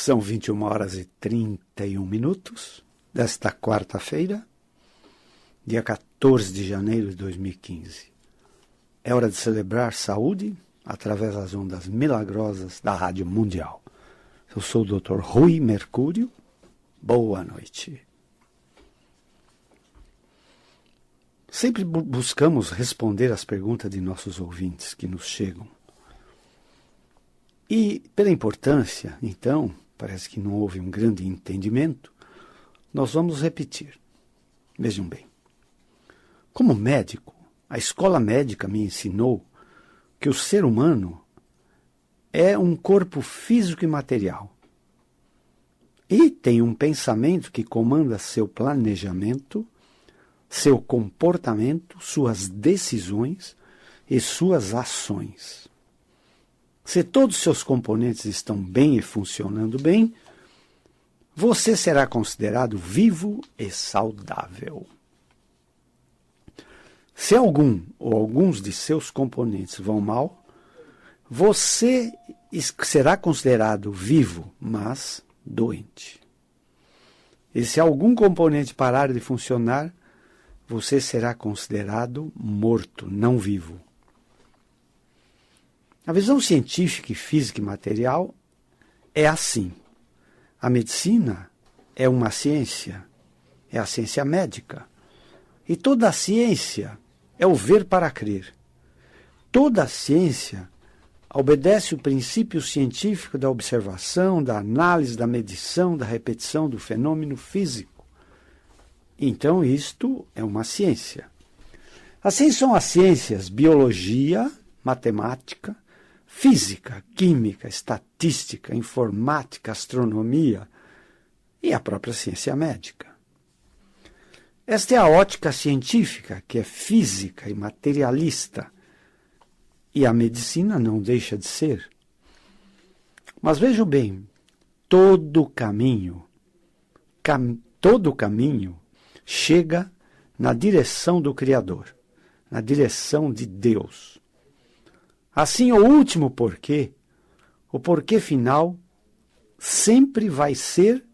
São 21h31 desta quarta-feira, dia 14 de janeiro de 2015. É hora de celebrar saúde através das ondas milagrosas da Rádio Mundial. Eu sou o Dr. Rui Mercúrio. Boa noite. Sempre buscamos responder às perguntas de nossos ouvintes que nos chegam. E, pela importância, então, parece que não houve um grande entendimento, nós vamos repetir. Vejam bem. Como médico, a escola médica me ensinou que o ser humano é um corpo físico e material. E tem um pensamento que comanda seu planejamento, seu comportamento, suas decisões e suas ações. Se todos os seus componentes estão bem e funcionando bem, você será considerado vivo e saudável. Se algum ou alguns de seus componentes vão mal, você será considerado vivo, mas doente. E se algum componente parar de funcionar, você será considerado morto, não vivo. A visão científica, física e material é assim. A medicina é uma ciência, é a ciência médica. E toda a ciência é o ver para crer. Toda a ciência obedece o princípio científico da observação, da análise, da medição, da repetição do fenômeno físico. Então, isto é uma ciência. Assim são as ciências biologia, matemática, física, química, estatística, informática, astronomia e a própria ciência médica. Esta é a ótica científica, que é física e materialista, e a medicina não deixa de ser. Mas vejam bem, todo caminho chega na direção do Criador, na direção de Deus. Assim, o último porquê, o porquê final, sempre vai ser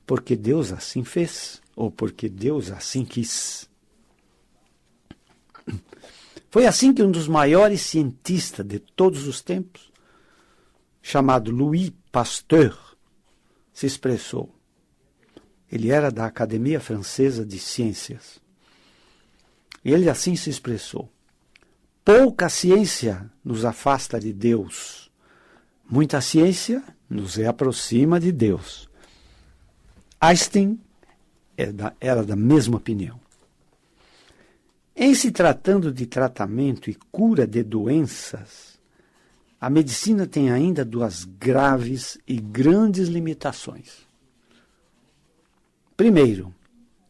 porque Deus assim fez, ou porque Deus assim quis. Foi assim que um dos maiores cientistas de todos os tempos, chamado Louis Pasteur, se expressou. Ele era da Academia Francesa de Ciências. E ele assim se expressou. Pouca ciência nos afasta de Deus. Muita ciência nos aproxima de Deus. Einstein era da mesma opinião. Em se tratando de tratamento e cura de doenças, a medicina tem ainda duas graves e grandes limitações. Primeiro,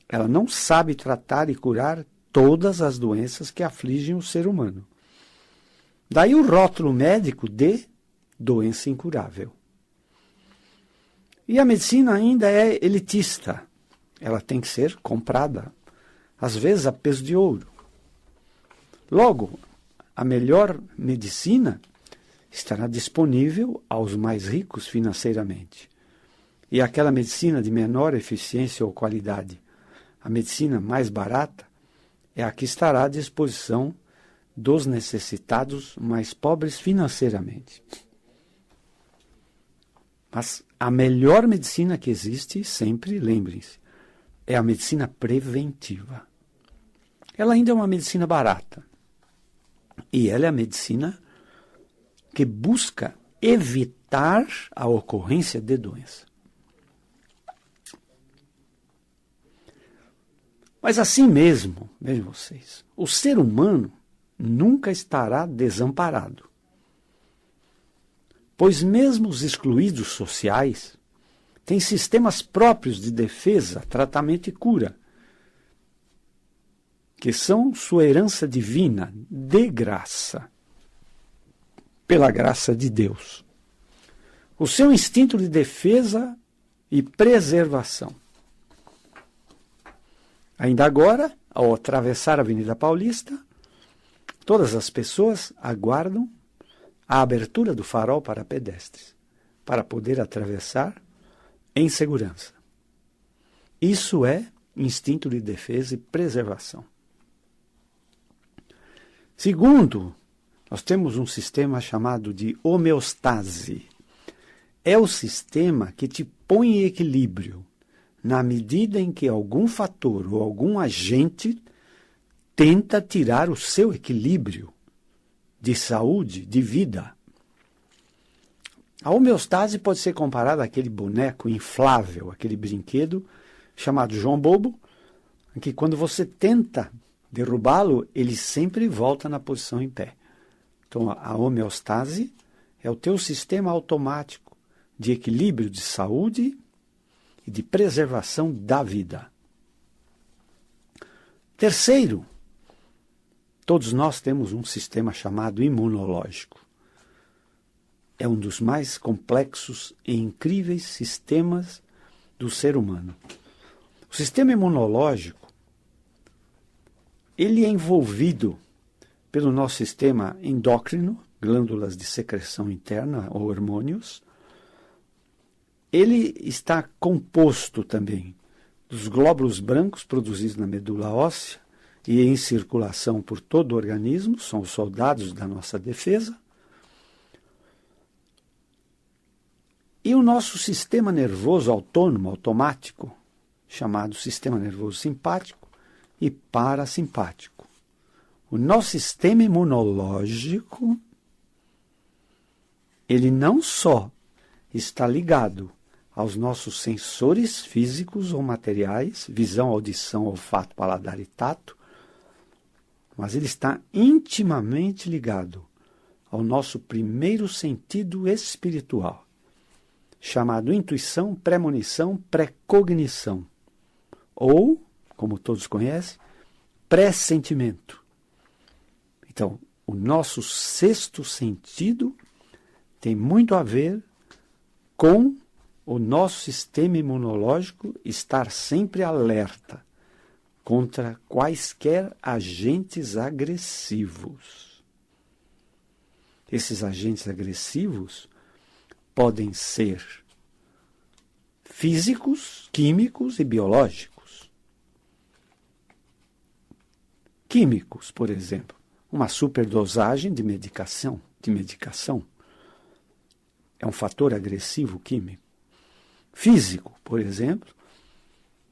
ela não sabe tratar e curar todas as doenças que afligem o ser humano. Daí o rótulo médico de doença incurável. E a medicina ainda é elitista. Ela tem que ser comprada, às vezes a peso de ouro. Logo, a melhor medicina estará disponível aos mais ricos financeiramente. E aquela medicina de menor eficiência ou qualidade, a medicina mais barata, é a que estará à disposição dos necessitados mais pobres financeiramente. Mas a melhor medicina que existe, sempre lembrem-se, é a medicina preventiva. Ela ainda é uma medicina barata. E ela é a medicina que busca evitar a ocorrência de doença. Mas assim mesmo, vejam vocês, o ser humano nunca estará desamparado. Pois mesmo os excluídos sociais têm sistemas próprios de defesa, tratamento e cura, que são sua herança divina, de graça, pela graça de Deus. O seu instinto de defesa e preservação. Ainda agora, ao atravessar a Avenida Paulista, todas as pessoas aguardam a abertura do farol para pedestres. para poder atravessar em segurança. Isso é instinto de defesa e preservação. Segundo, nós temos um sistema chamado de homeostase. É o sistema que te põe em equilíbrio na medida em que algum fator ou algum agente tenta tirar o seu equilíbrio de saúde, de vida. A homeostase pode ser comparada àquele boneco inflável, aquele brinquedo chamado João Bobo, em que quando você tenta derrubá-lo, ele sempre volta na posição em pé. Então, a homeostase é o teu sistema automático de equilíbrio de saúde e de preservação da vida. Terceiro, todos nós temos um sistema chamado imunológico. É um dos mais complexos e incríveis sistemas do ser humano. O sistema imunológico, ele é envolvido pelo nosso sistema endócrino, glândulas de secreção interna ou hormônios. Ele está composto também dos glóbulos brancos produzidos na medula óssea e em circulação por todo o organismo, são os soldados da nossa defesa. E o nosso sistema nervoso autônomo, automático, chamado sistema nervoso simpático e parasimpático. O nosso sistema imunológico, ele não só está ligado aos nossos sensores físicos ou materiais, visão, audição, olfato, paladar e tato, mas ele está intimamente ligado ao nosso primeiro sentido espiritual, chamado intuição, premonição, precognição, ou, como todos conhecem, pressentimento. Então, o nosso sexto sentido tem muito a ver com o nosso sistema imunológico estar sempre alerta contra quaisquer agentes agressivos. Esses agentes agressivos podem ser físicos, químicos e biológicos. Químicos, por exemplo, uma superdosagem de medicação é um fator agressivo químico. Físico, por exemplo,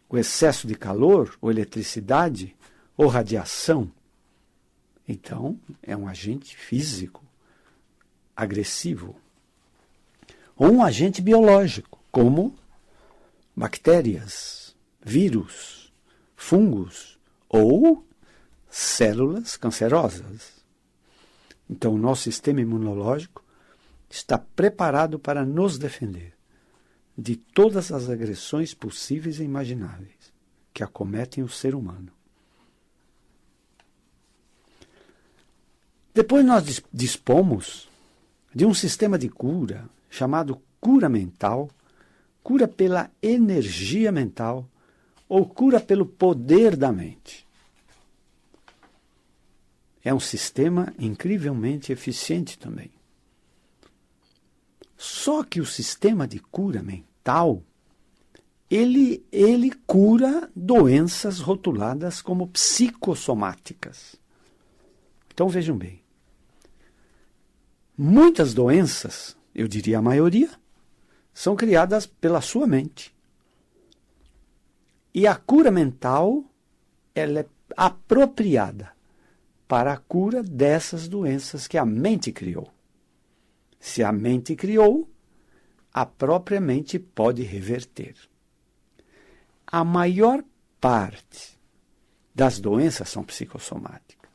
o excesso de calor, ou eletricidade, ou radiação. Então, é um agente físico agressivo. Ou um agente biológico, como bactérias, vírus, fungos ou células cancerosas. Então, o nosso sistema imunológico está preparado para nos defender de todas as agressões possíveis e imagináveis que acometem o ser humano. Depois nós dispomos de um sistema de cura chamado cura mental, cura pela energia mental ou cura pelo poder da mente. É um sistema incrivelmente eficiente também. Só que o sistema de cura mental, ele cura doenças rotuladas como psicossomáticas. Então vejam bem, muitas doenças, eu diria a maioria, são criadas pela sua mente. E a cura mental, ela é apropriada para a cura dessas doenças que a mente criou. Se a mente criou, a própria mente pode reverter. A maior parte das doenças são psicossomáticas.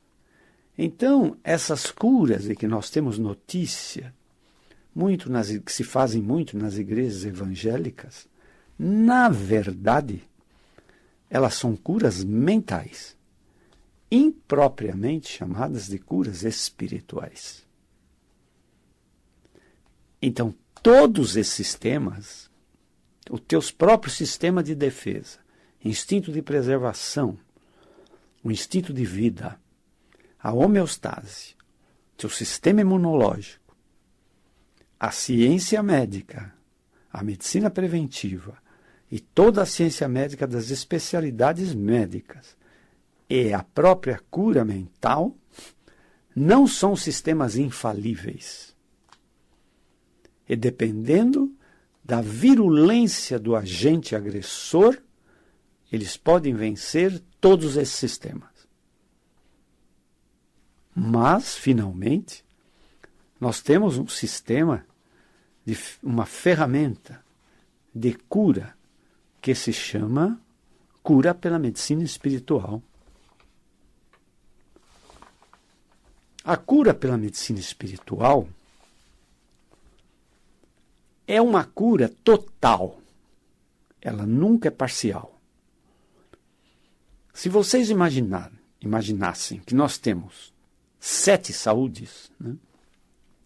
Então, essas curas de que nós temos notícia, que se fazem muito nas igrejas evangélicas, na verdade, elas são curas mentais, impropriamente chamadas de curas espirituais. Então, todos esses sistemas, o teu próprio sistema de defesa, instinto de preservação, o instinto de vida, a homeostase, teu sistema imunológico, a ciência médica a medicina preventiva e toda a ciência médica das especialidades médicas e a própria cura mental não são sistemas infalíveis. E dependendo da virulência do agente agressor, eles podem vencer todos esses sistemas. Mas, finalmente, nós temos um sistema, uma ferramenta de cura que se chama cura pela medicina espiritual. A cura pela medicina espiritual é uma cura total. Ela nunca é parcial. Se vocês imaginassem que nós temos 7 saúdes, né?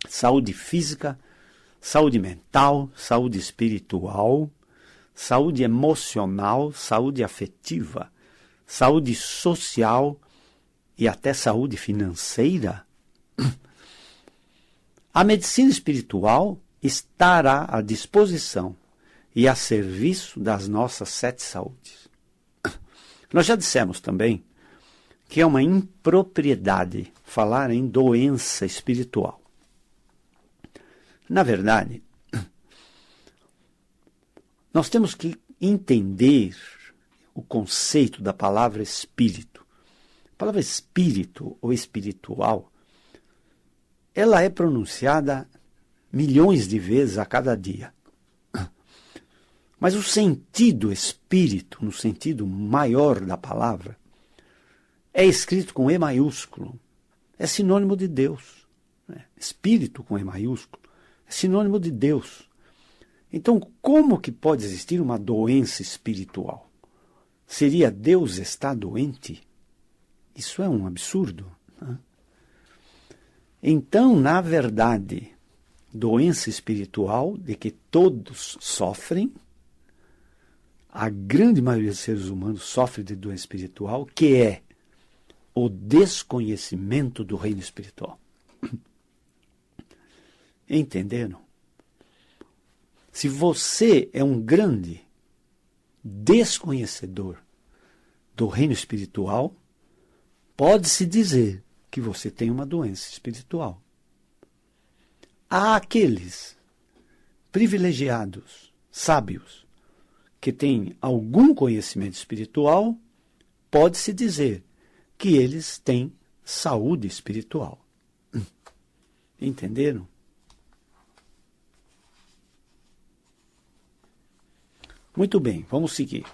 Saúde física, saúde mental, saúde espiritual, saúde emocional, saúde afetiva, saúde social e até saúde financeira, a medicina espiritual estará à disposição e a serviço das nossas 7 saúdes. Nós já dissemos também que é uma impropriedade falar em doença espiritual. Na verdade, nós temos que entender o conceito da palavra espírito. A palavra espírito ou espiritual, ela é pronunciada milhões de vezes a cada dia. Mas o sentido espírito, no sentido maior da palavra, é escrito com E maiúsculo. É sinônimo de Deus. Espírito com E maiúsculo é sinônimo de Deus. Então, como que pode existir uma doença espiritual? Seria Deus estar doente? Isso é um absurdo. Né? Então, na verdade, doença espiritual de que todos sofrem, a grande maioria dos seres humanos sofre de doença espiritual, que é o desconhecimento do reino espiritual. Entenderam? Se você é um grande desconhecedor do reino espiritual, pode-se dizer que você tem uma doença espiritual. Há aqueles privilegiados, sábios, que têm algum conhecimento espiritual, pode-se dizer que eles têm saúde espiritual. Entenderam? Muito bem, vamos seguir.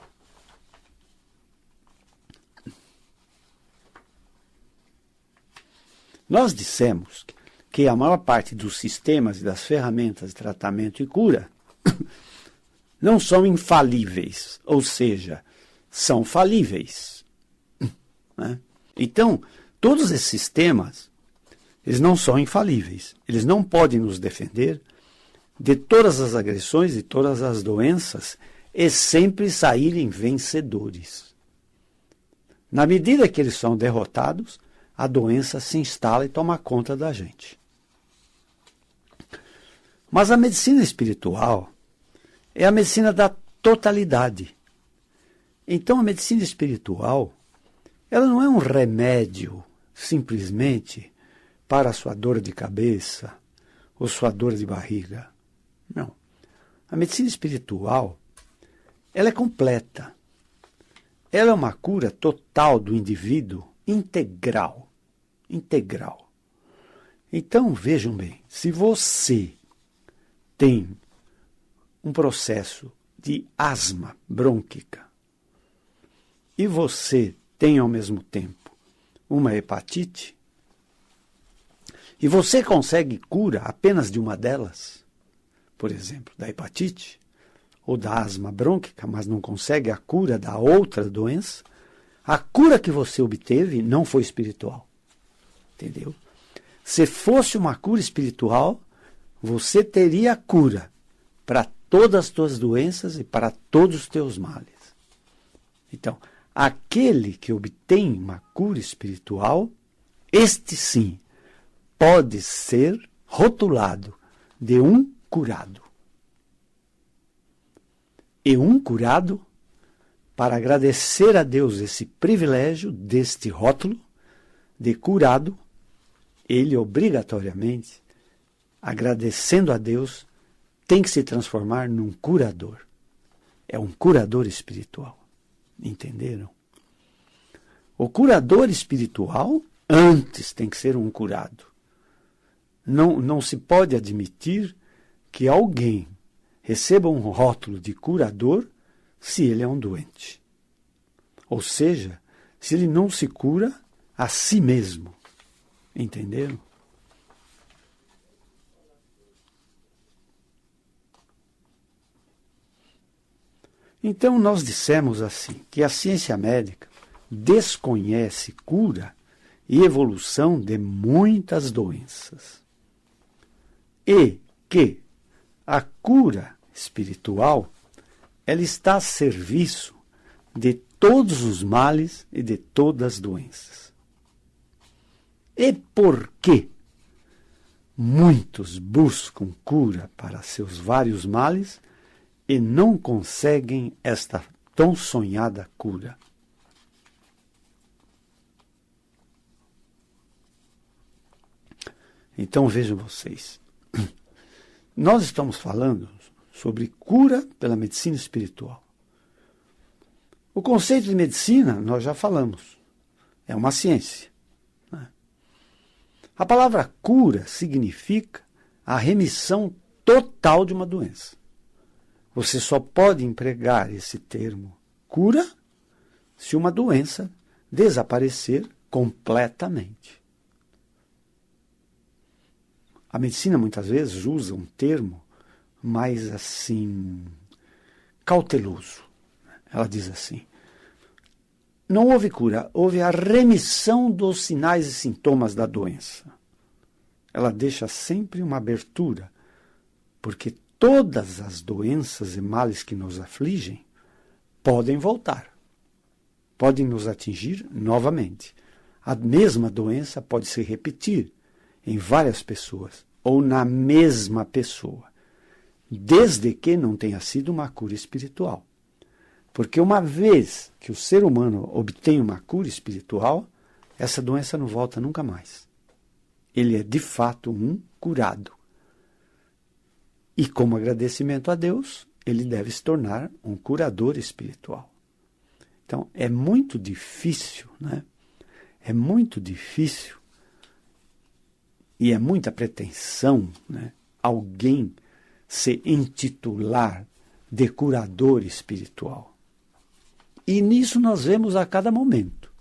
Nós dissemos que a maior parte dos sistemas e das ferramentas de tratamento e cura não são infalíveis, ou seja, são falíveis. Né? Então, todos esses sistemas, eles não são infalíveis. Eles não podem nos defender de todas as agressões e todas as doenças e sempre saírem vencedores. Na medida que eles são derrotados, a doença se instala e toma conta da gente. Mas a medicina espiritual é a medicina da totalidade. Então a medicina espiritual, ela não é um remédio simplesmente para a sua dor de cabeça ou sua dor de barriga. Não. A medicina espiritual, ela é completa. Ela é uma cura total do indivíduo, integral. Integral. Então, vejam bem, se você tem um processo de asma brônquica e você tem ao mesmo tempo uma hepatite e você consegue cura apenas de uma delas, por exemplo, da hepatite ou da asma brônquica, mas não consegue a cura da outra doença, a cura que você obteve não foi espiritual. Entendeu? Se fosse uma cura espiritual, você teria cura para todas as tuas doenças e para todos os teus males. Então, aquele que obtém uma cura espiritual, este sim, pode ser rotulado de um curado. e um curado, para agradecer a Deus esse privilégio deste rótulo de curado, ele obrigatoriamente, agradecendo a Deus, tem que se transformar num curador. É um curador espiritual. Entenderam? O curador espiritual, antes tem que ser um curado. Não se pode admitir que alguém receba um rótulo de curador se ele é um doente. Ou seja, se ele não se cura a si mesmo. Entenderam? Então nós dissemos assim, que a ciência médica desconhece cura e evolução de muitas doenças. E que a cura espiritual, ela está a serviço de todos os males e de todas as doenças. E por que muitos buscam cura para seus vários males e não conseguem esta tão sonhada cura? Então vejam vocês, nós estamos falando sobre cura pela medicina espiritual. O conceito de medicina, nós já falamos, é uma ciência. Né? A palavra cura significa a remissão total de uma doença. Você só pode empregar esse termo cura se uma doença desaparecer completamente. A medicina muitas vezes usa um termo mais assim cauteloso. Ela diz assim: não houve cura, houve a remissão dos sinais e sintomas da doença. Ela deixa sempre uma abertura, porque todas as doenças e males que nos afligem podem voltar, podem nos atingir novamente. A mesma doença pode se repetir em várias pessoas, ou na mesma pessoa, desde que não tenha sido uma cura espiritual. Porque uma vez que o ser humano obtém uma cura espiritual, essa doença não volta nunca mais. Ele é de fato um curado. E como agradecimento a Deus, ele deve se tornar um curador espiritual. Então, é muito difícil, né? É muito difícil e é muita pretensão, né, alguém se intitular de curador espiritual. E nisso nós vemos a cada momento,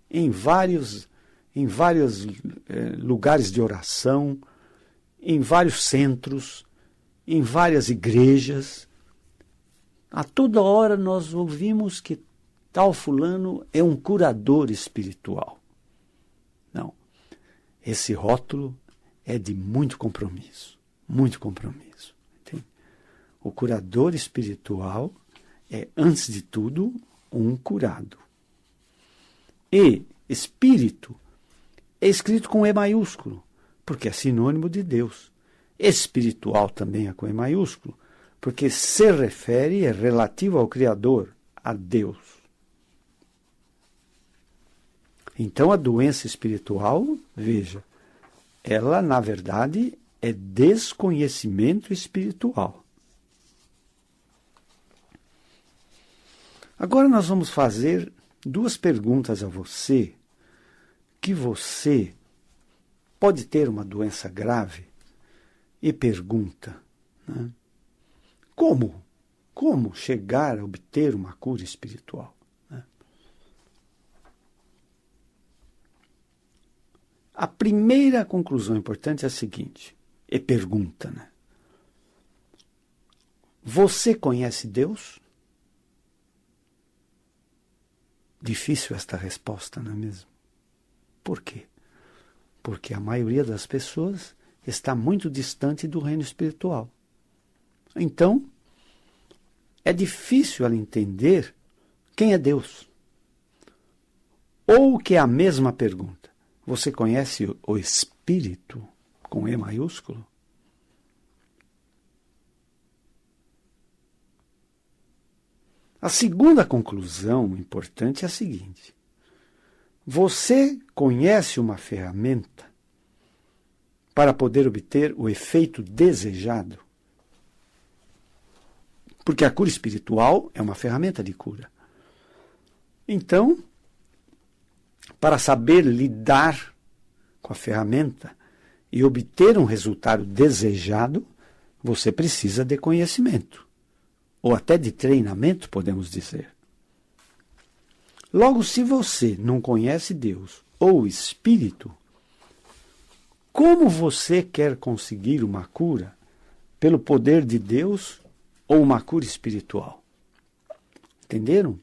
em vários lugares de oração, em vários centros, em várias igrejas. A toda hora nós ouvimos que tal fulano é um curador espiritual. Não. Esse rótulo é de muito compromisso. Muito compromisso. Entende? O curador espiritual é, antes de tudo, um curado. E espírito é escrito com E maiúsculo, porque é sinônimo de Deus. Espiritual também é com E maiúsculo, porque se refere, é relativo ao Criador, a Deus. Então a doença espiritual, veja, ela na verdade é desconhecimento espiritual. Agora nós vamos fazer duas perguntas a você, que você pode ter uma doença grave e pergunta, né, como chegar a obter uma cura espiritual? A primeira conclusão importante é a seguinte, e pergunta, né? Você conhece Deus? Difícil esta resposta, não é mesmo? Por quê? Porque a maioria das pessoas está muito distante do reino espiritual. Então, é difícil ela entender quem é Deus. Ou que é a mesma pergunta. Você conhece o Espírito, com E maiúsculo? A segunda conclusão importante é a seguinte: você conhece uma ferramenta para poder obter o efeito desejado? Porque a cura espiritual é uma ferramenta de cura. Então, para saber lidar com a ferramenta e obter um resultado desejado, você precisa de conhecimento, ou até de treinamento, podemos dizer. Logo, se você não conhece Deus ou o Espírito, como você quer conseguir uma cura pelo poder de Deus ou uma cura espiritual? Entenderam?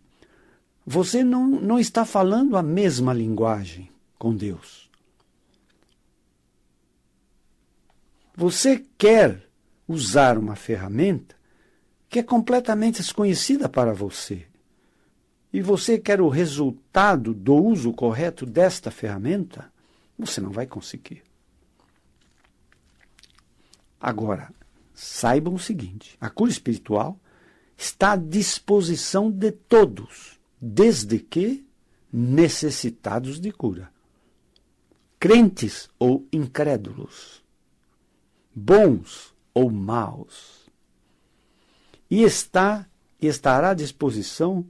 Você não está falando a mesma linguagem com Deus. Você quer usar uma ferramenta que é completamente desconhecida para você. E você quer o resultado do uso correto desta ferramenta, você não vai conseguir. Agora, saibam o seguinte: a cura espiritual está à disposição de todos, desde que necessitados de cura. Crentes ou incrédulos, bons ou maus. E estará à disposição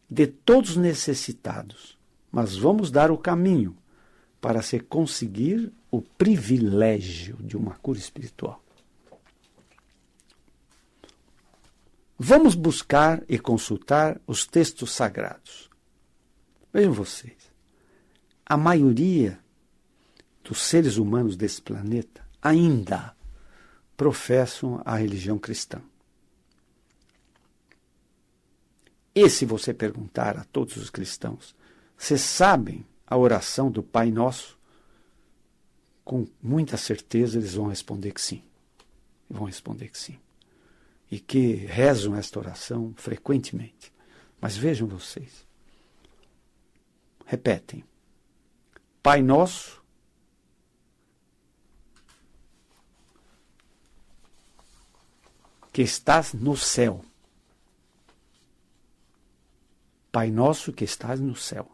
de todos necessitados. Mas vamos dar o caminho para se conseguir o privilégio de uma cura espiritual. Vamos buscar e consultar os textos sagrados. Vejam vocês, a maioria dos seres humanos desse planeta ainda professam a religião cristã. E se você perguntar a todos os cristãos, vocês sabem a oração do Pai Nosso? Com muita certeza eles vão responder que sim. Vão responder que sim. E que rezam esta oração frequentemente. Mas vejam vocês. Repetem. Pai Nosso, que estás no céu. Pai Nosso que estás no céu.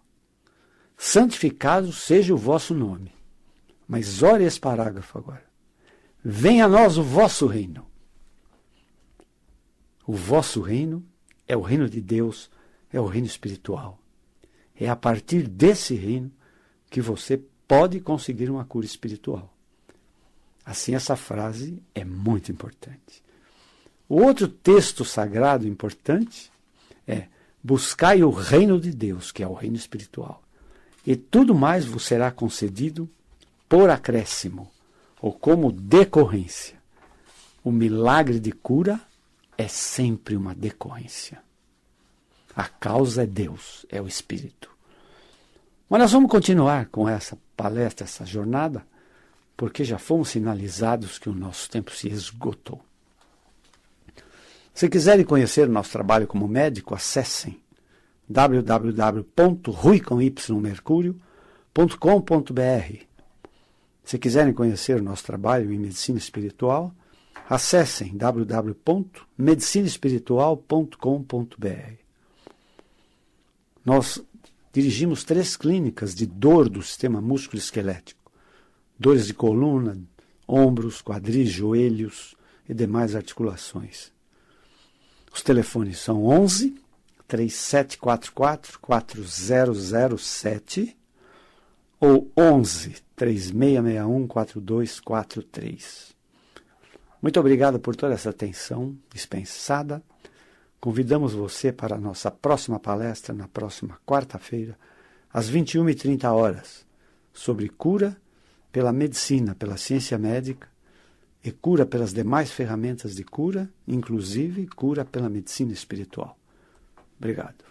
Santificado seja o vosso nome. Mas olha esse parágrafo agora. Venha a nós o vosso reino. O vosso reino é o reino de Deus, é o reino espiritual. É a partir desse reino que você pode conseguir uma cura espiritual. Assim, essa frase é muito importante. O outro texto sagrado importante é: buscai o reino de Deus, que é o reino espiritual, e tudo mais vos será concedido por acréscimo, ou como decorrência. O milagre de cura é sempre uma decorrência. A causa é Deus, é o Espírito. Mas nós vamos continuar com essa palestra, essa jornada, porque já fomos sinalizados que o nosso tempo se esgotou. Se quiserem conhecer o nosso trabalho como médico, acessem www.ruicomercurio.com.br. Se quiserem conhecer o nosso trabalho em medicina espiritual, acessem www.medicinaespiritual.com.br. Nós dirigimos 3 clínicas de dor do sistema músculo-esquelético: dores de coluna, ombros, quadris, joelhos e demais articulações. Os telefones são 11 3744 4007 ou 11 3661 4243. Muito obrigado por toda essa atenção dispensada. Convidamos você para a nossa próxima palestra na próxima quarta-feira, às 21h30, sobre cura pela medicina, pela ciência médica, e cura pelas demais ferramentas de cura, inclusive cura pela medicina espiritual. Obrigado.